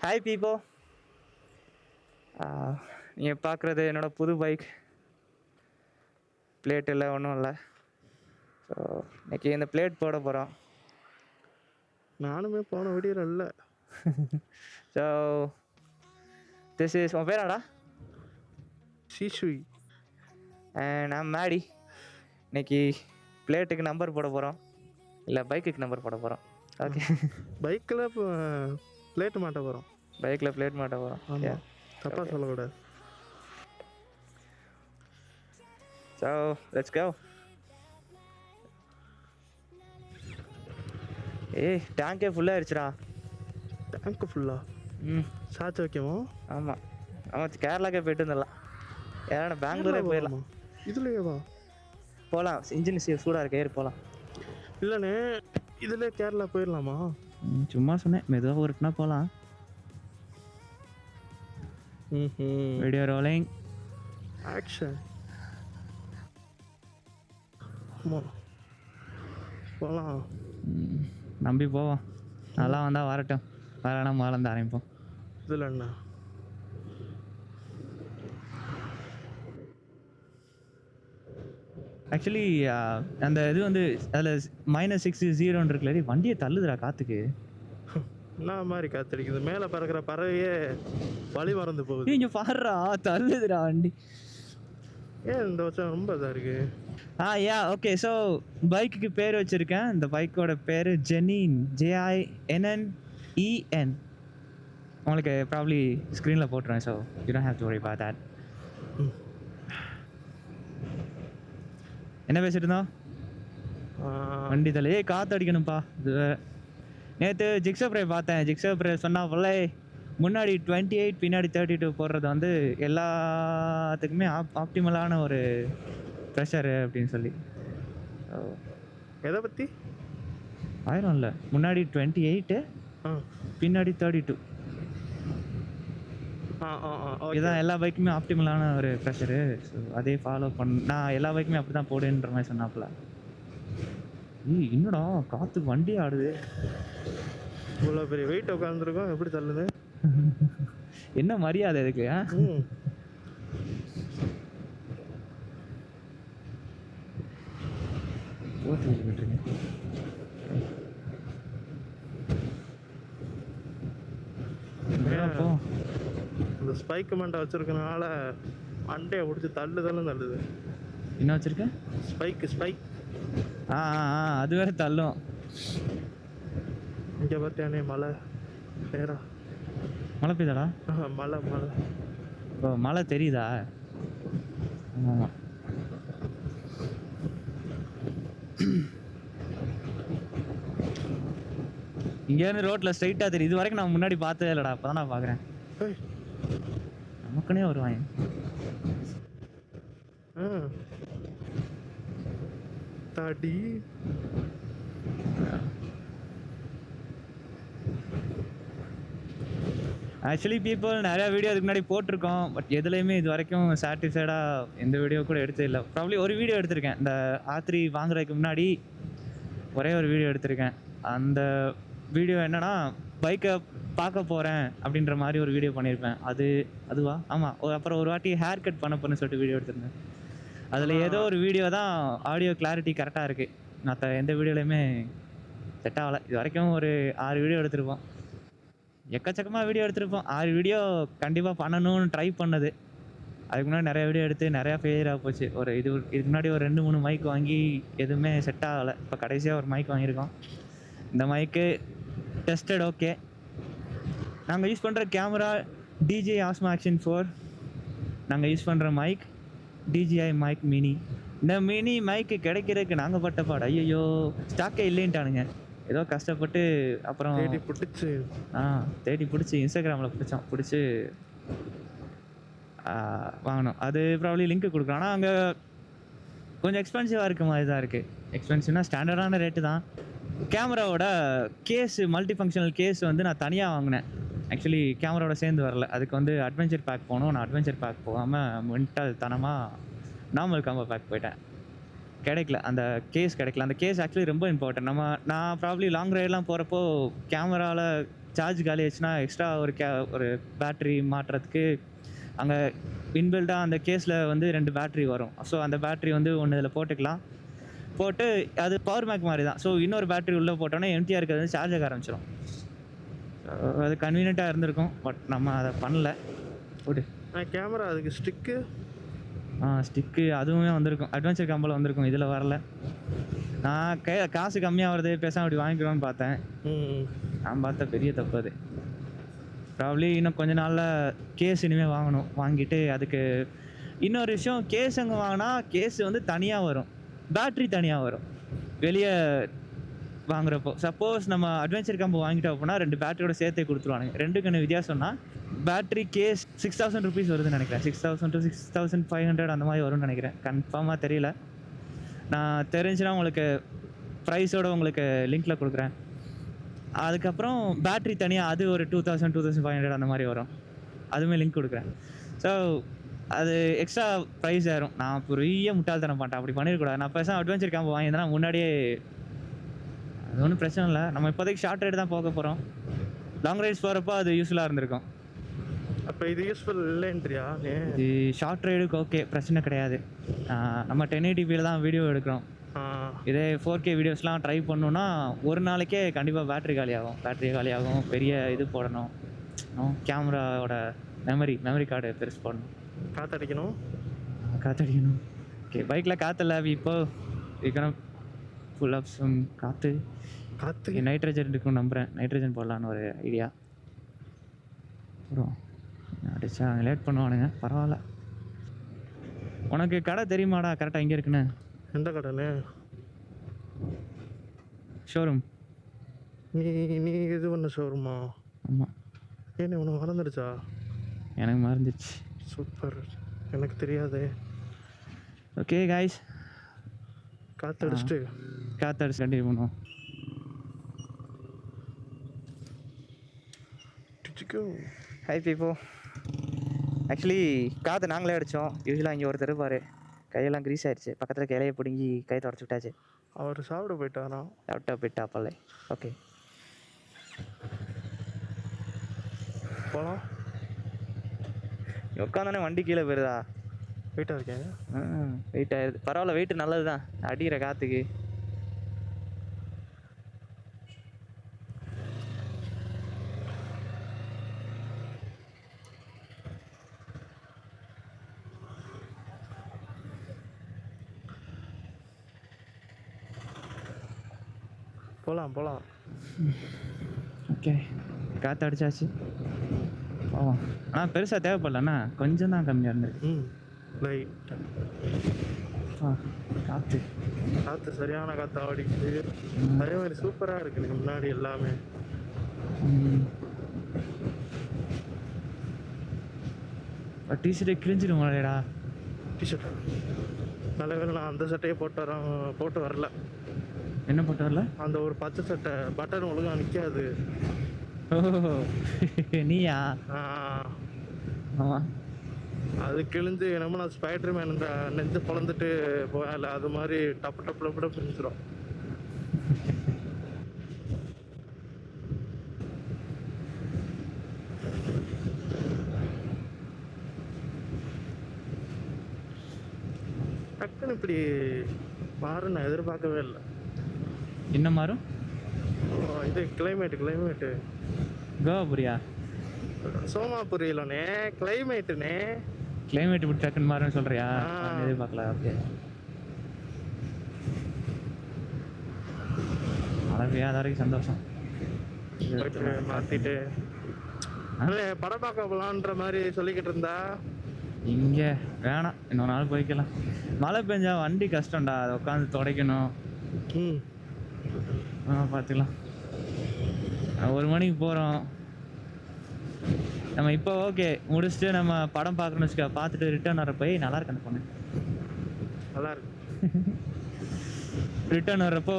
Hi பீப்போ. நீங்கள் பார்க்குறது என்னோடய புது பைக். பிளேட் இல்லை, ஒன்றும் இல்லை. ஸோ இன்றைக்கி இந்த பிளேட் போட போகிறோம். நானுமே போன வீடியோவில் இல்லை. ஸோ திஸ் இஸ் உன் பேராடா? சீசுய். நான் மேடி. இன்றைக்கி பிளேட்டுக்கு நம்பர் போட போகிறோம், இல்லை பைக்குக்கு நம்பர் போட போகிறோம். ஓகே, பைக்கில் பிளேட் மாட்ட போகிறோம். பைக்கில் பிளேட் மாட்ட போகிறோம். ஆமாம், தப்பாக சொல்லக்கூடாது. So let's go. டேங்கே ஃபுல்லாகிடுச்சுடா. டேங்க்கு ஃபுல்லா? சார்ஜ் வைக்கவோ? ஆமாம் ஆமாம், கேரளாக்கே போயிட்டு வந்துடலாம். ஏன்னா பெங்களூரே போயிடலாம். இதுலேயேவா? போகலாம், இன்ஜின் சூடாக இருக்க, ஏறி போகலாம். இல்லைண்ணே, இதில் கேரளா போயிடலாமா? சும்மா சொன்னேன், மெதுவாக ஒருக்குனா போகலாம். Video rolling, action. போகலாம், நம்பி போவோம். நல்லா வந்தால் வரட்டும், வரனா மாலந்து ஆரம்பிப்போம். இதில் என்ன ஆக்சுவலி அந்த இது வந்து அதில் -60 இருக்குல்ல, வண்டியை தள்ளுதுடா காற்றுக்கு. என்ன மாதிரி காத்தடிக்குது? மேலே பறக்கிற பறவையே வழி மறந்து போகுது. இங்கே பாடுறா, தள்ளுதுடா வண்டி. ஏன் இந்த வருஷம் ரொம்ப இதாக இருக்கு? ஓகே. ஸோ பைக்குக்கு பேர் வச்சுருக்கேன். இந்த பைக்கோட பேர் ஜெனின், JINNEN. உங்களுக்கு ப்ராப்ளி ஸ்க்ரீனில் போட்டுருவேன். So you don't have to worry about that. என்ன பேசிட்டு இருந்தோம்? வண்டி தலை காற்று அடிக்கணும்ப்பா. இது நேற்று ஜிக்ஸப்ரே பார்த்தேன். ஜிக்ஸப்ரே சொன்னா போல முன்னாடி 28 பின்னாடி 32 போடுறது வந்து எல்லாத்துக்குமே ஆப்டிமலான ஒரு ப்ரெஷரு அப்படின்னு சொல்லி. எதை பற்றி? ஆயிரம் இல்லை, முன்னாடி 28 பின்னாடி 32. இதுதான் எல்லா பைக்குமே ஆப்டிமலான ஒரு ப்ரெஷரு. ஸோ அதே ஃபாலோ நான் எல்லா பைக்குமே அப்படி தான் போடுன்ற மாதிரி சொன்னாப்புல. என்னடா காற்று வண்டி ஆடுது. இவ்வளோ பெரிய வெயிட் உட்காந்துருக்கோம், எப்படி தள்ளுது? என்ன மரியாதை இதுக்கு? இந்த ஸ்பைக்கு மண்டை வச்சிருக்கனால மண்டையை பிடிச்சி தள்ளுது. என்ன வச்சிருக்க? ஸ்பைக். அது வேற தள்ளும். இங்கே பார்த்தியானே மழை நேரா. மழை பெய்யுதாடா? மழை ஓ, மழை தெரியுதா? ஆமாம். இங்கேருந்து ரோட்டில் ஸ்ட்ரைட்டாக தெரியும். இது வரைக்கும் நான் முன்னாடி பார்த்ததே இல்லைடா, அப்போ தான் நான் பார்க்குறேன். நமக்குன்னே வருவாங்க. தாடி ஆக்சுவலி பீப்புள் நிறையா வீடியோ அதுக்கு முன்னாடி போட்டிருக்கோம். பட் எதுலேயுமே இது வரைக்கும் சாட்டிஸ்ஃபைடாக எந்த வீடியோ கூட எடுத்தது இல்லை. ப்ராப்ளி ஒரு வீடியோ எடுத்திருக்கேன், இந்த R3 வாங்குறதுக்கு முன்னாடி ஒரே ஒரு வீடியோ எடுத்திருக்கேன். அந்த வீடியோ என்னன்னா, பைக்கை பார்க்க போகிறேன் அப்படின்ற மாதிரி ஒரு வீடியோ பண்ணியிருப்பேன். அதுவா? ஆமாம். அப்புறம் ஒரு வாட்டி ஹேர் கட் பண்ண போகிறேன்னு சொல்லிட்டு வீடியோ எடுத்திருந்தேன். அதில் ஏதோ ஒரு வீடியோ தான் ஆடியோ கிளாரிட்டி கரெக்டாக இருக்குது. மற்ற எந்த வீடியோலையுமே செட் ஆகலை. இது வரைக்கும் ஒரு 6 வீடியோ எடுத்திருப்போம். எக்கச்சக்கமாக வீடியோ எடுத்திருப்போம். 6 வீடியோ கண்டிப்பாக பண்ணணும்னு ட்ரை பண்ணது. அதுக்கு முன்னாடி நிறையா வீடியோ எடுத்து நிறையா ஃபெயிலியராக போச்சு. இதுக்கு முன்னாடி ஒரு 2-3 மைக் வாங்கி எதுவுமே செட் ஆகலை. இப்போ கடைசியாக ஒரு மைக் வாங்கியிருக்கோம். இந்த மைக்கு டெஸ்டட் ஓகே. நாங்கள் யூஸ் பண்ணுற கேமரா DJI Osmo Action 4. நாங்கள் யூஸ் பண்ணுற மைக் DJI மைக் மினி. இந்த மினி மைக்கு கிடைக்கிறதுக்கு நாங்கள் பட்ட பாடு. ஐயோ, ஸ்டாக்கே இல்லைன்ட்டானுங்க. ஏதோ கஷ்டப்பட்டு அப்புறம் தேடி பிடிச்சி இன்ஸ்டாகிராமில் பிடிச்சி வாங்கினோம். அது ப்ராப்ளி லிங்க்கு கொடுக்குறோம். ஆனால் அங்கே கொஞ்சம் எக்ஸ்பென்சிவாக இருக்க மாதிரி தான் இருக்குது. எக்ஸ்பென்சிவ்னா ஸ்டாண்டர்டான ரேட்டு தான். கேமராவோட கேஸு, மல்டி ஃபங்க்ஷனல் கேஸ் வந்து நான் தனியாக வாங்கினேன். ஆக்சுவலி கேமராவோட சேர்ந்து வரல. அதுக்கு வந்து அட்வென்ச்சர் பேக் போகணும். நான் அட்வென்ச்சர் பேக் போகாமல் மென்டல் தனமாக நார்மல் காம்போ பேக் போயிட்டேன். கிடைக்கல, அந்த கேஸ் கிடைக்கல. அந்த கேஸ் ஆக்சுவலி ரொம்ப இம்பார்ட்டன்ட். நான் ப்ராப்ளி லாங் ரைடெலாம் போகிறப்போ கேமராவில் சார்ஜ் காலி ஆச்சுன்னா எக்ஸ்ட்ரா ஒரு பேட்டரி மாட்டுறதுக்கு அங்கே இன்பில்டாக அந்த கேஸில் வந்து 2 பேட்டரி வரும். ஸோ அந்த பேட்டரி வந்து ஒன்று இதில் போட்டுக்கலாம். போட்டு அது பவர் பேங்க் மாதிரி தான். ஸோ இன்னொரு பேட்டரி உள்ளே போட்டோன்னே எம்டியாக இருக்கிறது வந்து சார்ஜ் ஆக ஆரம்பிச்சிடும். அது கன்வீனியண்ட்டாக இருந்திருக்கும். பட் நம்ம அதை பண்ணல. போட்டு கேமரா அதுக்கு ஸ்டிக்கு ஸ்டிக்கு அதுவுமே வந்திருக்கும். அட்வென்ச்சர் காம்போல வந்திருக்கும். இதில் வரல. நான் காசு கம்மியாக வருது பேசாமல் அப்படி வாங்கிக்கலாம்னு பார்த்தேன். நான் பார்த்த பெரிய தப்பு அது. ப்ராப்ளி இன்னும் கொஞ்ச நாளில் கேஸ் இனிமேல் வாங்கணும். வாங்கிட்டு அதுக்கு இன்னொரு விஷயம், கேஸ் அங்கே வாங்கினா கேஸ் வந்து தனியாக வரும், பேட்ரி தனியாக வரும். வெளியே வாங்குறப்போ சப்போஸ் நம்ம அட்வென்ச்சர் காம்போ வாங்கிட்டோம் அப்படின்னா 2 பேட்டரியோட சேர்த்தே கொடுத்துருவானுங்க. 2க்கு என்ன வித்தியாசம்னா பேட்டரி கேஸ் 6000 ருபீஸ் வருதுன்னு நினைக்கிறேன். 6000 to 6500 அந்த மாதிரி வரும்னு நினைக்கிறேன். கன்ஃபார்மாக தெரியல. நான் தெரிஞ்சுன்னா உங்களுக்கு ப்ரைஸோட உங்களுக்கு லிங்க்கில் கொடுக்குறேன். அதுக்கப்புறம் பேட்ரி தனியாக அது ஒரு 2000 2500 அந்த மாதிரி வரும். அதுவுமே லிங்க் கொடுக்குறேன். ஸோ அது எக்ஸ்ட்ரா ப்ரைஸ் ஆயிரும். நான் பெரிய முட்டாள்தனம் பண்ணிட்டேன். அப்படி பண்ணிடக்கூடாது. நான் பேசாமல் அட்வென்ச்சர் கேம்ப் வாங்கியிருந்தேன்னா முன்னாடியே அது ஒன்றும் பிரச்சனை இல்லை. நம்ம இப்போதைக்கு ஷார்ட் ரைடு தான் போக போகிறோம். லாங் ரைட்ஸ் போகிறப்போ அது யூஸ்ஃபுல்லாக இருந்திருக்கும். அப்போ இது யூஸ்ஃபுல் இல்லைன்றியா? இது ஷார்ட் ரைடுக்கு ஓகே, பிரச்சனை கிடையாது. நம்ம 1080pல தான் வீடியோ எடுக்கிறோம். இதே 4K வீடியோஸ்லாம் ட்ரை பண்ணணுன்னா ஒரு நாளைக்கே கண்டிப்பாக பேட்ரி காலியாகும். பெரிய இது போடணும். கேமராவோட மெமரி கார்டு பெருசு போடணும். காற்றடிக்கணும். ஓகே, பைக்கில் காற்று இல்லை. இப்போ இருக்கணும் ஃபுல் ஆஃப் சம் காற்று நைட்ரஜன் இருக்குன்னு நம்புகிறேன். நைட்ரஜன் போடலான்னு ஒரு ஐடியா. அப்புறம் அடிச்சா லேட் பண்ணுவானுங்க. பரவாயில்ல. உனக்கு கடை தெரியுமாடா கரெக்டாக எங்கே இருக்குன்னு? எந்த கடைன்னு? ஷோரூம். நீ இது பண்ண ஷோரூமா? ஆமாம். ஏன்னு உனக்கு மறந்துடுச்சா? எனக்கு மறந்துடுச்சு. சூப்பர், எனக்கு தெரியாது. ஓகே காய்ஸ், காற்றடிச்சிட்டு கண்டினியூ பண்ணுவோம். ஹை பீப்போ. ஆக்சுவலி காற்று நாங்களே அடித்தோம். யூஸ்வலாக இங்கே ஒருத்தர் இருப்பார், கையெல்லாம் கிரீஸ் ஆயிடுச்சு. பக்கத்தில் கையிலையை பிடுங்கி கை தொடச்சி விட்டாச்சு. அவர் சாப்பிட போயிட்டா பல்ல. ஓகே போகலாம். உட்காந்தானே வண்டி கீழே போயிருதா? வெயிட்டாக இருக்கேன். வெயிட் ஆயிடுது. பரவாயில்ல, வெயிட் நல்லது தான் அடிக்கிற காற்றுக்கு. போகலாம். ஓகே, காற்று அடிச்சாச்சு. போவோம். ஆனால் பெருசாக தேவைப்படலண்ணா, கொஞ்சம் தான் கம்மியாக இருந்திருக்கு. காற்று சரியான காற்று அடிக்குது. அதே மாதிரி சூப்பராக இருக்குது முன்னாடி எல்லாமே. டிஷர்ட்டை கிழிஞ்சிடும் மழையடா. டிஷர்ட் நல்ல வேலை நான் அந்த சட்டையை போட்டு வரல. என்ன போட்டு வரல? அந்த ஒரு பச்சை சட்டை பட்டன் ஒழுங்காக நிற்காது. ஓ நீயா? ஆமாம். அது கிழிஞ்சு என்னமோ நான் ஸ்பைடர்மேன் இந்த நெஞ்சு பொழந்துட்டு போகல, அது மாதிரி டப்பு பிரிஞ்சிடும். டக்குன்னு இப்படி மாறும் நான் எதிர்பார்க்கவே இல்லை. என்ன மாறும்? இது கிளைமேட்டு கோவாபுரியா? சோமாபுரியிலனே கிளைமேட்டுனே. கிளைமேட் இப்படி டக்குன்னு மாறும்னு சொல்றியா? எதிர்பார்க்கல. ஓகே, மழை பெய்யாத வரைக்கும் சந்தோஷம். மாத்திட்டு படம் பார்க்க போலான்ற மாதிரி சொல்லிக்கிட்டு இருந்தா இங்கே வேணாம், இன்னொரு நாள் போய்க்கலாம். மழை பெஞ்சா வண்டி கஷ்டம்டா, அதை உட்காந்து துடைக்கணும். பார்த்துக்கலாம். 1 மணிக்கு போகிறோம் நம்ம. இப்போ ஓகே முடிச்சுட்டு நம்ம படம் பார்க்கணும்னு வச்சுக்க, பார்த்துட்டு ரிட்டர்ன் வரப்போ நல்லா இருக்கு அந்த பொண்ணு. நல்லா இருக்கு. ரிட்டர்ன் வர்றப்போ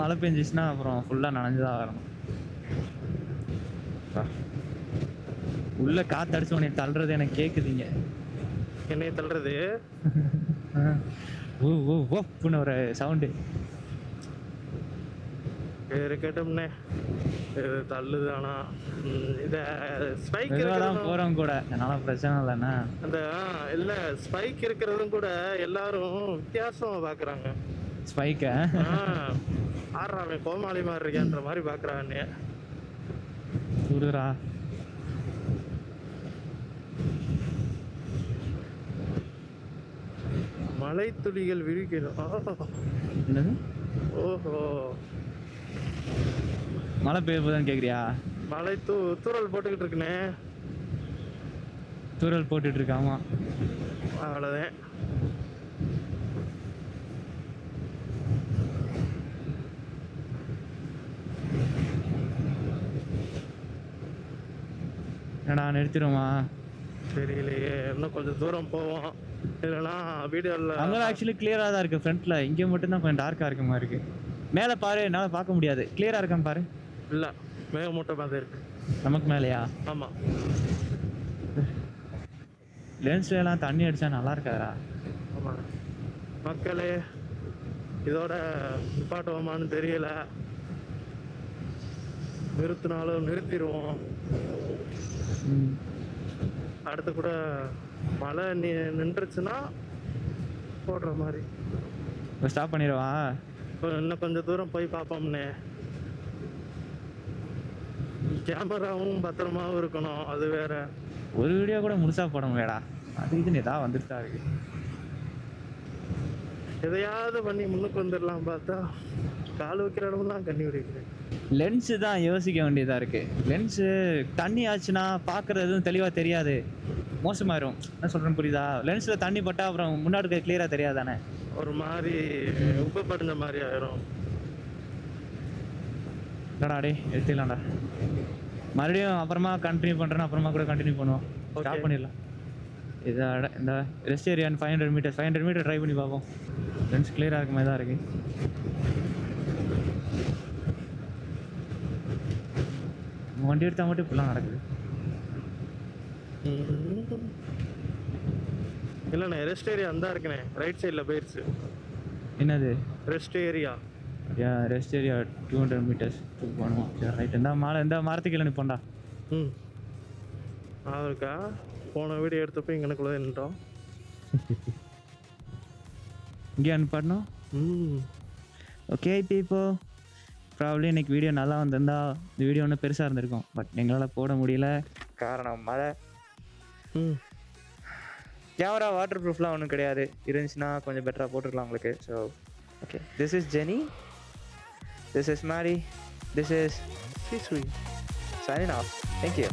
மழை பெஞ்சிச்சுன்னா அப்புறம் ஃபுல்லாக நனைஞ்சுதான் வரணும். உள்ள காற்று அடிச்சு உன்னை தள்ளுறது எனக்கு கேட்குதுங்க. என்னைய தள்ளுறது? ஓ ஓ ஓப்புன்னு ஒரு சவுண்டு. பேரு கேட்டோம்னே இது தள்ளுது. ஆனா இத ஸ்பைக் மெதுவாக தான் இருக்கிறதும் போகிறோம் கூட, அதனால பிரச்சனை இல்லைண்ணா. அந்த இல்ல ஸ்பைக் இருக்கிறதும் கூட எல்லாரும் வித்தியாசமா பாக்குறாங்க. ஸ்பைக்கை ஆடுறா அவன் கோமாளி மாதிரி இருக்கான்ற மாதிரி பாக்குறான்னு. சுடுறா. மழை துளிகள் விழிக்கணும். என்னது ஓஹோ, மழை பெய்ய போதான்னு கேட்குறியா? மழை தூறல் போட்டுக்கிட்டு இருக்குனே. தூரல் போட்டுட்டு இருக்காமா. அவ்வளோதான். என்னடா நிறுத்திடுமா? தெரியலையே, இன்னும் கொஞ்சம் தூரம் போவோம். இல்லைன்னா வீடியோவில் அங்கே ஆக்சுவலி கிளியராக தான் இருக்குது ஃப்ரண்ட்டில். இங்கே மட்டும்தான் கொஞ்சம் டார்க்காக இருக்க மாதிரி இருக்குது. மேலே பாரு, என்னால் பார்க்க முடியாது. கிளியராக இருக்கான்னு பாரு. இல்லை, மேகமூட்டமாக தான் இருக்கு. நமக்கு மேலேயா? ஆமாம். லென்ஸ்ல எல்லாம் தண்ணி அடிச்சா நல்லா இருக்காதா? ஆமாம் மக்களே, இதோட நிப்பாட்டுவோமான்னு தெரியல. நிறுத்தினாலும் நிறுத்திடுவோம். அடுத்து கூட மழை நின்றுச்சுன்னா போடுற மாதிரி. இப்போ ஸ்டாப் பண்ணிடுவா? இன்னும் கொஞ்சம் தூரம் போய் பார்ப்போம்னே. கேமராவும் பத்திரமாவும் இருக்கணும், அது வேற. ஒரு வீடியோ கூட முழுசா போட முடியாடா. அது இதுன்னு ஏதாவது வந்துட்டு தான் இருக்கு. எதையாவது பண்ணி முன்னுக்கு வந்துடலாம் பார்த்தா கால் வைக்கிற இடம்லாம் கண்ணி விடுக்கிறேன். லென்ஸு தான் யோசிக்க வேண்டியதாக இருக்குது. லென்ஸு தண்ணி ஆச்சுன்னா பார்க்குறதும் தெளிவாக தெரியாது, மோசமாயிரும். என்ன சொல்கிறேன்னு புரியுதா? லென்ஸில் தண்ணி பட்டால் அப்புறம் முன்னாடி இருக்க கிளியராக தெரியாது தானே, ஒரு மாதிரி உப்பு படிஞ்ச மாதிரி ஆயிரும். இல்லடா டே எடுத்துக்கலாம்டா. மறுபடியும் அப்புறமா கண்டினியூ பண்ணுறேன்னா அப்புறமா கூட கண்டினியூ பண்ணுவோம். ஸ்டாப் பண்ணிடலாம். இதை இந்த ரெஸ்ட் ஏரியா 500 மீட்டர் ட்ரை பண்ணி பார்ப்போம். லென்ஸ் கிளியராக இருக்க மாதிரி தான் இருக்குது. வண்டி எடுத்தால் மட்டும் இப்படிலாம் நடக்குது. இல்லைண்ணே, ரெஸ்ட் ஏரியா அந்த இருக்குண்ணே, ரைட் சைடில் போயிடுச்சு. என்னது rest area? Rest area 200 metres பண்ணுவோம். சரி ரைட். இந்த மரத்துக்கு இல்லை நிற்போண்டா. இருக்கா? போன வீடியோ எடுத்தப்போ இங்கனக்குள்ளே நின்றோம். இங்கே அனுப்பாடணும். ஓகே பீப்போ, ப்ராப்ளி இன்னைக்கு வீடியோ நல்லா வந்திருந்தா இந்த வீடியோ ஒன்றும் பெருசாக இருந்திருக்கும். பட் எங்களால் போட முடியல, காரணம் மழை. கேமரா வாட்டர் ப்ரூஃப்லாம் ஒன்றும் கிடையாது. இருந்துச்சுன்னா கொஞ்சம் பெட்டராக போட்டுருக்கலாம் உங்களுக்கு. So okay, this is Jenny, this is Mari, this is Sweet. signing off. Thank you.